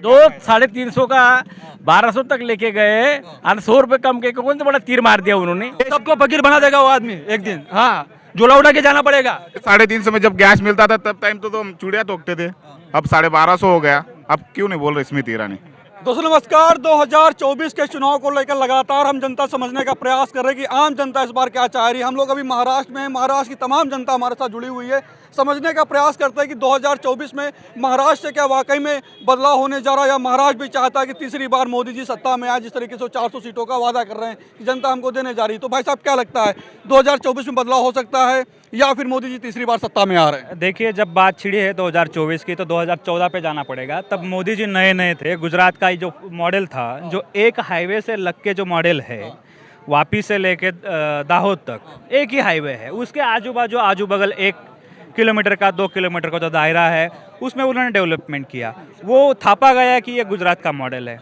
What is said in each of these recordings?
दो 350 का 1200 तक लेके गए और 100 रुपए कम के कौन सा बड़ा तीर मार दिया उन्होंने। सबको फकीर बना देगा वो आदमी एक दिन। हाँ, झोला उठा के जाना पड़ेगा। 350 में जब गैस मिलता था तब टाइम तो हम चूड़िया टोकते थे, अब 1250 हो गया। अब क्यों नहीं बोल रहे स्मृति ईरानी। दोस्तों नमस्कार। 2024 के चुनाव को लेकर लगातार हम जनता समझने का प्रयास कर रहे हैं कि आम जनता इस बार क्या चाह रही है। हम लोग अभी महाराष्ट्र में हैं। महाराष्ट्र की तमाम जनता हमारे साथ जुड़ी हुई है। समझने का प्रयास करते हैं कि 2024 में महाराष्ट्र से क्या वाकई में बदलाव होने जा रहा है, या महाराष्ट्र भी चाहता है कि तीसरी बार मोदी जी सत्ता में आए, जिस तरीके से 400 सीटों का वादा कर रहे हैं कि जनता हमको देने जा रही है। तो भाई साहब क्या लगता है 2024 में बदलाव हो सकता है या फिर मोदी जी तीसरी बार सत्ता में आ रहे हैं? देखिए, जब बात छिड़ी है 2024 की तो 2014 पे जाना पड़ेगा। तब मोदी जी नए नए थे। गुजरात का जो मॉडल था, जो एक हाईवे से लग के जो मॉडल है, वापी से लेके दाहोद तक एक ही हाईवे है, उसके आजू बगल 1 किलोमीटर का 2 किलोमीटर का जो दायरा है उसमें उन्होंने डेवलपमेंट किया। वो थापा गया कि ये गुजरात का मॉडल है।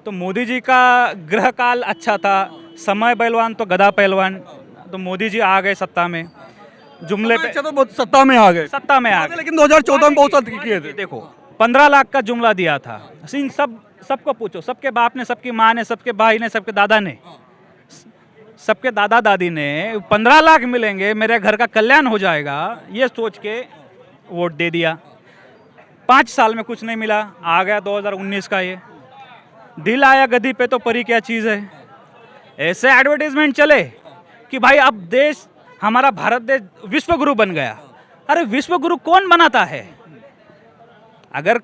तो मोदी जी का ग्रह काल अच्छा था, समय पहलवान तो गदा पहलवान। तो मोदी जी आ गए सत्ता में, जुमले पे तो सत्ता में आ गए। सत्ता में आ गए। लेकिन 2014 में बहुत साल किए थे। देखो, 15 लाख का जुमला दिया था। सबको पूछो, सबके बाप ने, सबकी माँ ने, सबके भाई ने, सबके दादा ने, सबके दादा दादी ने 15 लाख मिलेंगे, मेरे घर का कल्याण हो जाएगा, ये सोच के वोट दे दिया। 5 साल में कुछ नहीं मिला। आ गया 2019 का ये दिल आया गद्दी पे तो परी क्या चीज़ है। ऐसे एडवर्टाइजमेंट चले कि भाई अब देश, हमारा भारत देश विश्व गुरु बन गया। अरे विश्व गुरु कौन बनाता है? अगर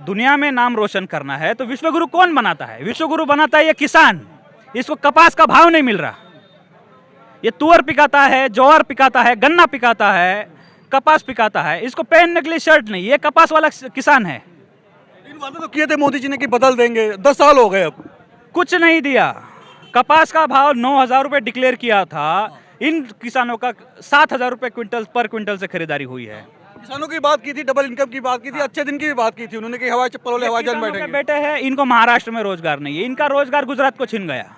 दुनिया में नाम रोशन करना है तो विश्व गुरु कौन बनाता है? विश्व गुरु बनाता है ये किसान। इसको कपास का भाव नहीं मिल रहा। ये तुअर पिकाता है, ज्वार पिकाता है, गन्ना पिकाता है, कपास पिकाता है। इसको पहनने के लिए शर्ट नहीं, ये कपास वाला किसान है। इन वादे तो किए थे मोदी जी ने कि बदल देंगे, 10 साल हो गए, अब कुछ नहीं दिया। कपास का भाव 9,000 रुपये डिक्लेयर किया था। इन किसानों का 7,000 रुपये पर क्विंटल से खरीदारी हुई है। किसानों की बात की थी, डबल इनकम की बात की थी, अच्छे दिन की भी बात की थी उन्होंने कि हवाई चप्पल वाले हवाई जहाज किसानों के बैठेंगे। बेटे हैं, इनको महाराष्ट्र में रोजगार नहीं है। इनका रोजगार गुजरात को छिन गया।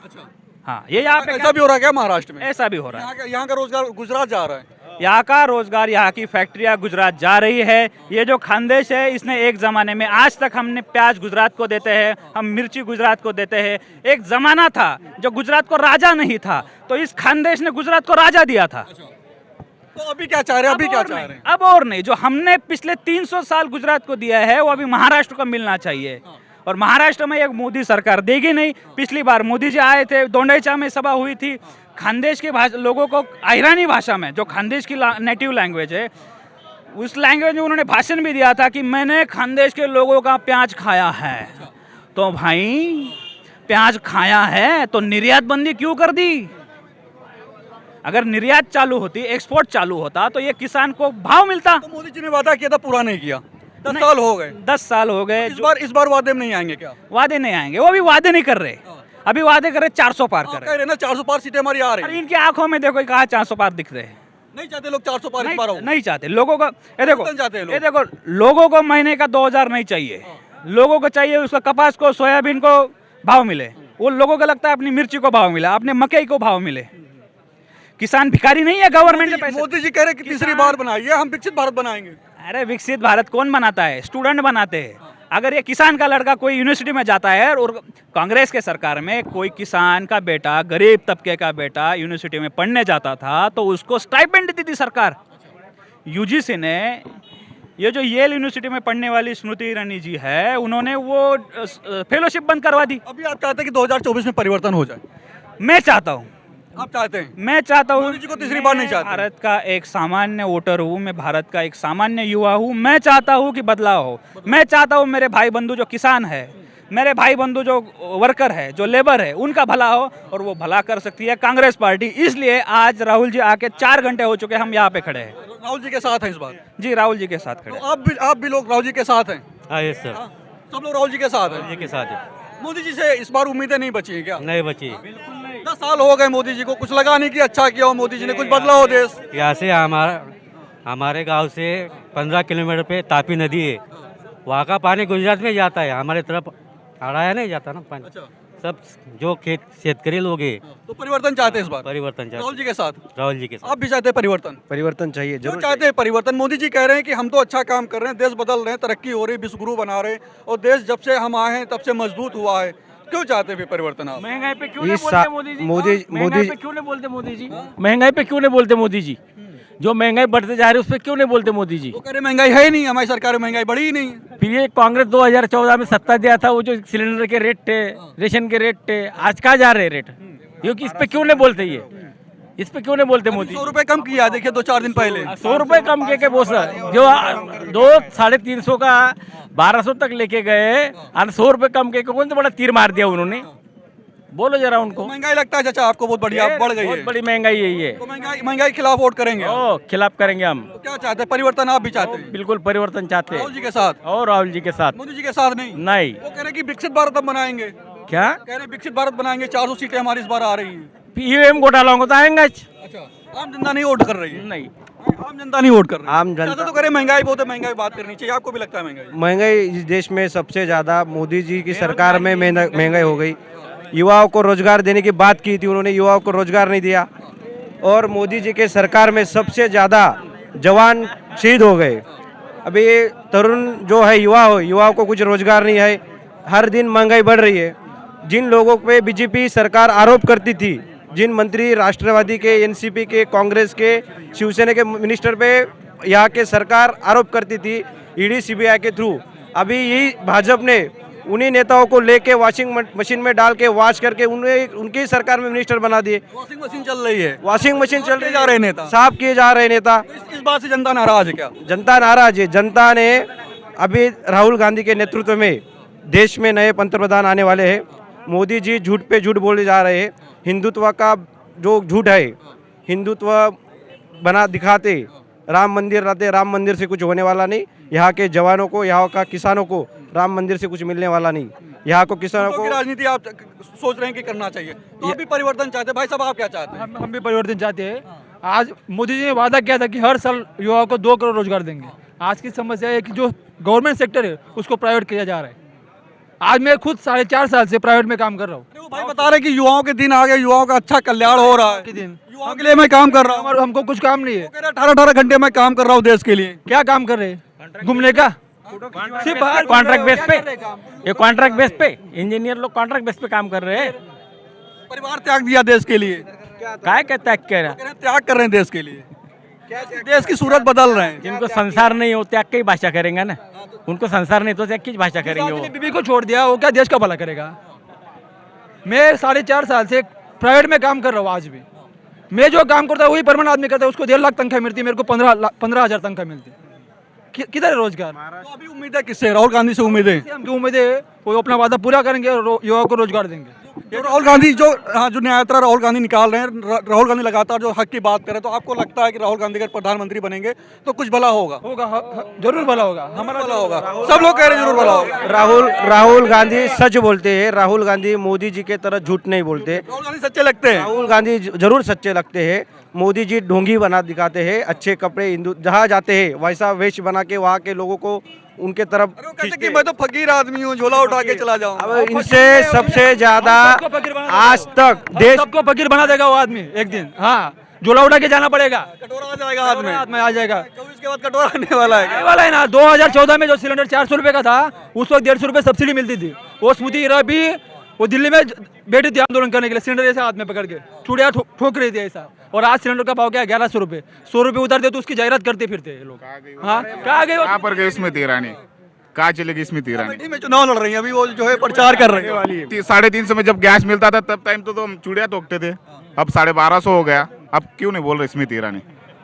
हाँ, ये यहाँ पे ऐसा भी हो रहा है क्या महाराष्ट्र में? ऐसा भी हो रहा है। यहाँ का रोजगार गुजरात जा रहा है। यहाँ का रोजगार, यहाँ की फैक्ट्रियाँ गुजरात जा रही है। ये जो खानदेश है, इसने एक ज़माने में, आज तक हमने प्याज गुजरात को देते हैं, हम मिर्ची गुजरात को देते हैं। एक ज़माना था जो गुजरात को राजा नहीं था, तो इस खानदेश ने गुजरात को राजा दिया था। तो अभी क्या चाह रहे हैं? अभी क्या चाह रहे हैं? अब और नहीं, जो हमने पिछले 300 साल गुजरात को दिया है वो अभी महाराष्ट्र को मिलना चाहिए। और महाराष्ट्र में एक मोदी सरकार देगी नहीं। पिछली बार मोदी जी आए थे, दोंडेचा में सभा हुई थी। खानदेश के लोगों को आयरानी भाषा में, जो खानदेश की नेटिव लैंग्वेज है, उस लैंग्वेज में उन्होंने भाषण भी दिया था कि मैंने खानदेश के लोगों का प्याज खाया है। तो भाई, प्याज खाया है तो निर्यात बंदी क्यों कर दी? अगर निर्यात चालू होती, एक्सपोर्ट चालू होता तो ये किसान को भाव मिलता। तो मोदी जी ने वादा किया था, पूरा नहीं किया। 10 साल हो गए। 10 साल हो गए। इस बार वादे में नहीं आएंगे क्या? वादे नहीं आएंगे। वो भी वादे नहीं कर रहे, अभी वादे कर रहे 400 पार कर कह रहे ना 400 पार सीटें हमारी आ रही रहे। हैं। इनकी आंखों में देखो कहाँ 400 पार दिख रहे हैं। नहीं चाहते लोग 400 पार इस बार हो। नहीं चाहते लोगों को। ये देखो, चाहते हैं लोग। ये देखो, लोगों को महीने का 2,000 नहीं चाहिए। लोगों को चाहिए उसका कपास को, सोयाबीन को भाव मिले। वो लोगों को लगता है अपनी मिर्ची को भाव मिला, अपने मकई को भाव मिले। किसान भिखारी नहीं है। गवर्नमेंट के पैसे। मोदी जी कह रहे कि तीसरी बार बनाइए, हम विकसित भारत बनाएंगे। अरे विकसित भारत कौन बनाता है? स्टूडेंट बनाते हैं। अगर ये किसान का लड़का कोई यूनिवर्सिटी में जाता है, और कांग्रेस के सरकार में कोई किसान का बेटा, गरीब तबके का बेटा यूनिवर्सिटी में पढ़ने जाता था तो उसको स्टाइपेंड देती थी सरकार। यूजीसी ने, ये जो येल यूनिवर्सिटी में पढ़ने वाली स्मृति ईरानी जी है, उन्होंने वो फेलोशिप बंद करवा दी। अभी आप चाहते हैं कि 2024 में परिवर्तन हो जाए? मैं चाहता हूँ। आप चाहते हैं? मैं चाहता हूँ। मोदी जी को तीसरी बार नहीं चाहते? भारत का एक सामान्य वोटर हूँ, मैं भारत का एक सामान्य युवा हूँ। मैं चाहता हूँ कि बदलाव हो। मैं चाहता हूँ मेरे भाई बंधु जो किसान है, मेरे भाई बंधु जो वर्कर है, जो लेबर है, उनका भला हो। और वो भला कर सकती है कांग्रेस पार्टी। इसलिए आज राहुल जी आके 4 घंटे हो चुके, हम यहाँ पे खड़े हैं। राहुल जी के साथ हैं इस बार? जी, राहुल जी के साथ खड़े। तो आप भी लोग राहुल जी के साथ हैं? हाँ यस सर, सब लोग राहुल जी के साथ हैं। जी के साथ है। मोदी जी से इस बार उम्मीदें नहीं बची हैं क्या? नहीं बची। 10 साल हो गए मोदी जी को, कुछ लगा नहीं कि अच्छा किया हो मोदी जी ने, कुछ बदला हो देश। यहाँ से हमारे गांव से 15 किलोमीटर पे तापी नदी है। वहाँ का पानी गुजरात में जाता है, हमारे तरफ आड़ा नहीं जाता ना पानी। सब जो खेत शेतकरी लोग हैं तो परिवर्तन चाहते हैं इस बार परिवर्तन राहुल चाहते जी के साथ। राहुल जी के साथ। आप भी चाहते हैं परिवर्तन? परिवर्तन चाहिए, क्यों जरूर चाहते हैं परिवर्तन? मोदी जी कह रहे हैं कि हम तो अच्छा काम कर रहे हैं, देश बदल रहे हैं, तरक्की हो रही है, विश्वगुरु बना रहे हैं और देश जब से हम आए हैं तब से मजबूत हुआ है। क्यों चाहते हैं फिर परिवर्तन आप? महंगाई पे क्यों नहीं इस बोलते सा- मोदी जी? मोदी- महंगाई मोदी- पे क्यों नहीं बोलते मोदी जी? महंगाई पे क्यों नहीं बोलते मोदी जी? जो महंगाई बढ़ते जा रही है उस पर क्यों नहीं बोलते मोदी जी? वो कह रहे महंगाई है ही नहीं, हमारी सरकार में महंगाई बढ़ी ही नहीं है। फिर ये कांग्रेस 2014 में सत्ता दिया था, वो जो सिलेंडर के रेट थे, रेशन के रेट थे, आज कहाँ जा रहे रेट? क्योंकि इस पे क्यों नहीं बोलते ये? इस पे क्यों नहीं बोलते मोदी? 100 रुपए कम किया, देखिए 2-4 दिन पहले 100 रुपए कम के वो सर जो 200-350 का 1200 तक लेके गए और 100 रुपए कम के कौन सा बड़ा तीर मार दिया उन्होंने? बोलो जरा उनको। महंगाई लगता है चाचा आपको बहुत बढ़िया बढ़ गई बहुत है? बड़ी महंगाई है ये। तो महंगाई के खिलाफ वोट करेंगे आप? ओ खिलाफ करेंगे हम। तो क्या चाहते हैं परिवर्तन? आप भी चाहते हैं बिल्कुल परिवर्तन चाहते राहुल जी हैं के साथ? और राहुल जी के साथ मोदी जी के साथ नहीं? नहीं। वो कह रहे हैं कि विकसित भारत अब बनाएंगे, क्या कह रहे हैं विकसित भारत बनाएंगे, 400 सीटें हमारी इस बार आ रही हैं। ईवीएम घोटाला होगा तो आएंगे आज। अच्छा, आम जनता नहीं वोट कर रही है? नहीं आम जनता नहीं वोट कर रही है? आम जनता- चाचा तो कह रहे हैं महंगाई बहुत है, महंगाई बात करनी चाहिए, आपको भी लगता है महंगाई? महंगाई इस देश में सबसे ज़्यादा मोदी जी की सरकार में महंगाई हो गई। युवाओं को रोजगार देने की बात की थी उन्होंने, युवाओं को रोजगार नहीं दिया। और मोदी जी के सरकार में सबसे ज़्यादा जवान शहीद हो गए। अभी ये तरुण जो है युवाओं को कुछ रोजगार नहीं है, हर दिन महंगाई बढ़ रही है। जिन लोगों पे बीजेपी सरकार आरोप करती थी, जिन मंत्री राष्ट्रवादी के, एनसीपी के, कांग्रेस के, शिवसेना के मिनिस्टर पे यहाँ के सरकार आरोप करती थी ईडी सीबीआई के थ्रू, अभी यही भाजपा ने उन्हीं नेताओं को लेके वॉशिंग मशीन में डाल के वॉश करके उन्हें उनकी सरकार में मिनिस्टर बना दिए। वॉशिंग मशीन चल रही है, वॉशिंग मशीन चल रही जा रहे नेता, साफ किए जा रहे नेता। इस बात से जनता नाराज है क्या? जनता नाराज है। जनता ने अभी राहुल गांधी के नेतृत्व में देश में नए पंतप्रधान आने वाले हैं। मोदी जी झूठ पे झूठ बोले जा रहे हैं। हिंदुत्व का जो झूठ है, हिंदुत्व बना दिखाते, राम मंदिर लाते, राम मंदिर से कुछ होने वाला नहीं। यहाँ के जवानों को, यहाँ का किसानों को राम मंदिर से कुछ मिलने वाला नहीं। यहाँ को किसानों की को राजनीति आप सोच रहे हैं कि करना चाहिए, तो आप भी परिवर्तन चाहते हैं। भाई साहब आप क्या चाहते हैं? हम भी परिवर्तन चाहते हैं। आज मोदी जी ने वादा किया था कि हर साल युवाओं को 2 करोड़ रोजगार देंगे। आज की समस्या है कि जो गवर्नमेंट सेक्टर है उसको प्राइवेट किया जा रहा है। आज मैं खुद 4.5 साल से प्राइवेट में काम कर रहा हूँ। वो भाई बता रहे कि युवाओं के दिन आ गए, युवाओं का अच्छा कल्याण हो रहा है, के दिन युवाओं के लिए मैं काम कर रहा हूँ। हमको कुछ काम नहीं है। 18-18 घंटे मैं काम कर रहा हूँ देश के लिए। क्या काम कर रहे हैं? घूमने का? सिर्फ बाहर कॉन्ट्रैक्ट बेस पे, क्या कर रहे हैं काम? ये कॉन्ट्रैक्ट बेस पे इंजीनियर लोग कॉन्ट्रैक्ट बेस पे काम कर रहे हैं। परिवार त्याग दिया देश के लिए, काय कहता है कह रहा? कह रहे हैं त्याग कर रहे हैं देश के लिए, देश की सूरत बदल रहे हैं। जिनको संसार नहीं हो त्याग की भाषा करेंगे ना, उनको संसार नहीं तो त्याग की भाषा करेंगे वो। अपनी बीवी को छोड़ दिया, वो क्या देश का भला करेगा? मैं 4.5 साल से प्राइवेट में काम कर रहा हूँ। आज भी मैं जो काम करता हूँ वही परमानेंट आदमी करता है, उसको 1.5 लाख तंख्वाह मिलती है, मेरे को 15,000 तंख्वाह मिलती है। किधर है रोजगार? तो अभी उम्मीद है किससे? राहुल गांधी से उम्मीद है? हमकी उम्मीद है वो अपना वादा पूरा करेंगे और युवाओं को रोजगार देंगे। तो राहुल गांधी जो जो न्याय यात्रा राहुल गांधी निकाल रहे हैं, राहुल गांधी लगातार जो हक की बात कर रहे हैं, तो आपको लगता है कि राहुल गांधी अगर प्रधानमंत्री बनेंगे तो कुछ भला होगा? जरूर भला होगा, हमारा भला होगा, सब लोग कह रहे हैं जरूर भला होगा। राहुल गांधी सच बोलते हैं। राहुल गांधी मोदी जी के तरह झूठ नहीं बोलते। राहुल गांधी सच्चे लगते हैं। राहुल गांधी जरूर सच्चे लगते हैं। मोदी जी ढोंगी बना दिखाते हैं, अच्छे कपड़े हिंदू जहाँ जाते हैं वैसा वेश बना के वहाँ के लोगों को उनके तरफ अरे वो कहते कि मैं तो फकीर आदमी हूँ, झोला उठा के चला जाऊँ। अब इनसे सबसे ज्यादा आज तक देश सबको फकीर बना देगा वो आदमी एक दिन। हाँ, झोला उठा के जाना पड़ेगा, कटोरा आ जाएगा हाथ में, हाथ में आ जाएगा। 24 के बाद कटोरा आने वाला है। आने वाला है ना। 2014 में जो सिलेंडर 400 रुपए का था, उस वक्त 150 रुपए सब्सिडी मिलती थी। वो स्मृति ईरानी भी वो दिल्ली में बैठी थी आंदोलन करने के लिए, सिलेंडर ऐसा हाथ में पकड़ के चूड़िया ठोक रही थी ऐसा। और आज सिलेंडर का भाव क्या है? 1100 रुपए। 100 रुपए उतारते तो उसकी जाहिरात करते फिरते हैं लोग। हाँ, कहाँ गए? कहाँ पर गई स्मृति ईरानी? कहाँ चलेगी स्मृति ईरानी? अमेठी में चुनाव लड़ रही है अभी, वो जो है प्रचार कर रही है। 350 में जब गैस मिलता था तब टाइम तो हम चूड़िया टोकते थे। अब 1250 हो गया। अब क्यों नहीं बोल रहे स्मृति ईरानी?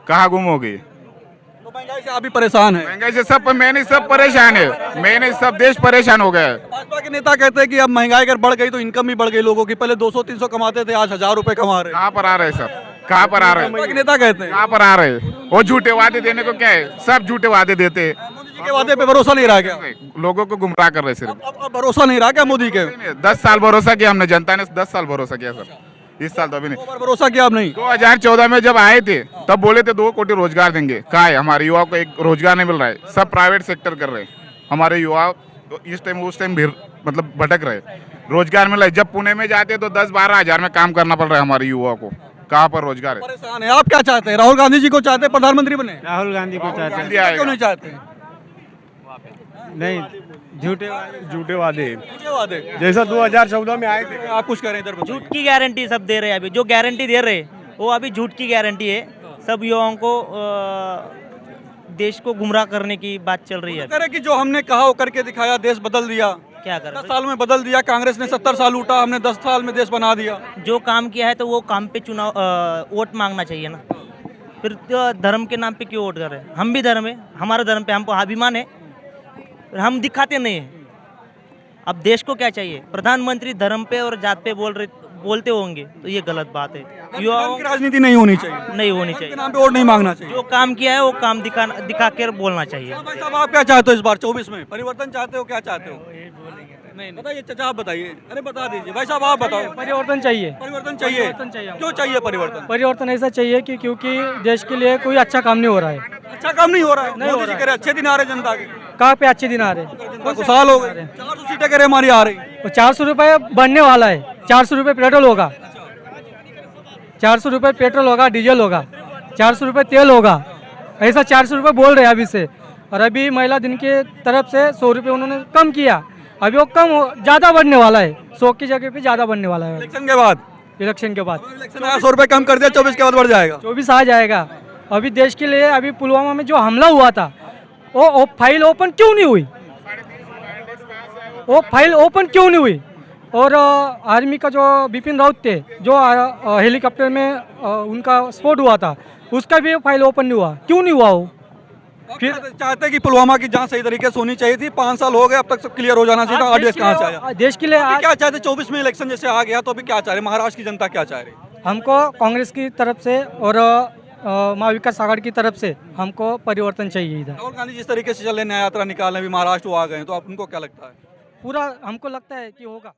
कहाँ गुम हो गई? तो महंगाई से आप भी परेशान है? महंगाई से सब मैंने सब परेशान है। मैंने सब देश परेशान हो गया है। भाजपा के नेता कहते हैं कि अब महंगाई अगर बढ़ गई तो इनकम भी बढ़ गई लोगों की। पहले 200-300 कमाते थे, आज 1000 रुपए कमा रहे हैं। कहाँ पर आ रहे सब? कहाँ पर आ रहे भाजपा के नेता कहते हैं। कहाँ पर आ रहे? वो झूठे वादे देने को क्या है? सब झूठे वादे देते हैं। मोदी जी के वादे पे भरोसा नहीं रहा क्या? लोगों को गुमराह कर रहे सिर्फ। अब भरोसा नहीं रहा क्या मोदी के? 10 साल भरोसा किया हमने, जनता ने 10 साल भरोसा किया सर। इस साल तो अभी नहीं। 2 बार भरोसा किया अब नहीं। 2014 में जब आए थे तब बोले थे 2 कोटी रोजगार देंगे। कहाँ है? हमारे युवाओं को एक रोजगार नहीं मिल रहा है, सब प्राइवेट सेक्टर कर रहे हैं। हमारे युवा तो इस टाइम उस टाइम मतलब भटक रहे, रोजगार मिला। जब पुणे में जाते तो 10-12 हज़ार में काम करना पड़ रहा है हमारे युवा को, कहाँ पर रोजगार है? परेशान है। आप क्या चाहते हैं? राहुल गांधी जी को चाहते हैं प्रधानमंत्री बने? राहुल गांधी को चाहते गांधी क्यों आएगा। नहीं चाहते? नहीं, झूठे वादे मुझे वादे जैसा 2014 में आए थे। आप कुछ करें इधर बताइए। झूठ की गारंटी सब दे रहे हैं। अभी जो गारंटी दे रहे वो अभी झूठ की गारंटी है। सब युवाओं को देश को गुमराह करने की बात चल रही है। कह रहे कि जो हमने कहा वो करके दिखाया, देश बदल दिया। क्या कर 10 साल में बदल दिया। कांग्रेस ने 70 साल लूटा, हमने 10 साल में देश बना दिया। जो काम किया है तो वो काम पे चुनाव वोट मांगना चाहिए ना। फिर तो धर्म के नाम पे क्यों वोट कर रहे हैं? हम भी धर्म है, हमारा धर्म पे हमको अभिमान है, हम दिखाते नहीं हैं। अब देश को क्या चाहिए? प्रधानमंत्री धर्म पे और जात पे बोलते होंगे तो ये गलत बात है। युवाओं की राजनीति नहीं होनी चाहिए, नहीं होनी के चाहिए। नाम पे वोट नहीं मांगना चाहिए। जो काम किया है वो काम दिखा कर बोलना चाहिए। भाई साहब, आप क्या चाहते हो इस बार 24 में? परिवर्तन चाहते हो? क्या चाहते हो? बताइए चाचा, आप बताइए। अरे बता दीजिए भाई साहब, आप बताओ। परिवर्तन चाहिए। परिवर्तन चाहिए। क्यों चाहिए परिवर्तन? परिवर्तन ऐसा चाहिए कि क्योंकि देश के लिए कोई अच्छा काम नहीं हो रहा है। अच्छा काम नहीं हो रहा है। मोदी जी कह रहे अच्छे दिन आ रहे जनता के। कहाँ पे अच्छे दिन आ रहे हैं? जनता को साल हो गए, 400 सीटें कह रहे हमारी आ रही। और 400 रुपये बढ़ने वाला है। 400 रुपये पेट्रोल होगा, 400 रुपये पेट्रोल होगा, डीजल होगा, 400 रुपये तेल होगा। ऐसा 400 रुपये बोल रहे हैं अभी से। और अभी महिला दिन के तरफ से 100 रुपये उन्होंने कम किया। अभी वो कम ज़्यादा बढ़ने वाला है, 100 की जगह पे ज़्यादा बढ़ने वाला है इलेक्शन के बाद। इलेक्शन के बाद। इलेक्शन आया, 100 रुपये कम कर दिया, 24 के बाद बढ़ जाएगा। 24 आ जाएगा। अभी देश के लिए अभी पुलवामा में जो हमला हुआ था वो फाइल ओपन क्यों नहीं हुई? वो फाइल ओपन क्यों नहीं हुई? और आर्मी का जो बिपिन रावत थे, जो हेलीकॉप्टर में उनका स्फोट हुआ था, उसका भी फाइल ओपन नहीं हुआ। क्यों नहीं हुआ वो? फिर चाहते कि पुलवामा की जांच सही तरीके से होनी चाहिए थी। 5 साल हो गए, अब तक सब क्लियर हो जाना चाहिए था। आरडीएक्स कहाँ से आया? देश के लिए अभी क्या चाहते? 24 में इलेक्शन जैसे आ गया तो अभी क्या चाह रहे? महाराष्ट्र की जनता क्या चाह रही? हमको कांग्रेस की तरफ से और महाविकास आघाड़ी की तरफ से हमको परिवर्तन चाहिए इधर। राहुल गांधी जिस तरीके से चल रहे, न्याय यात्रा निकालने, भी महाराष्ट्र वो आ गए, तो आप उनको क्या लगता है? पूरा हमको लगता है कि होगा।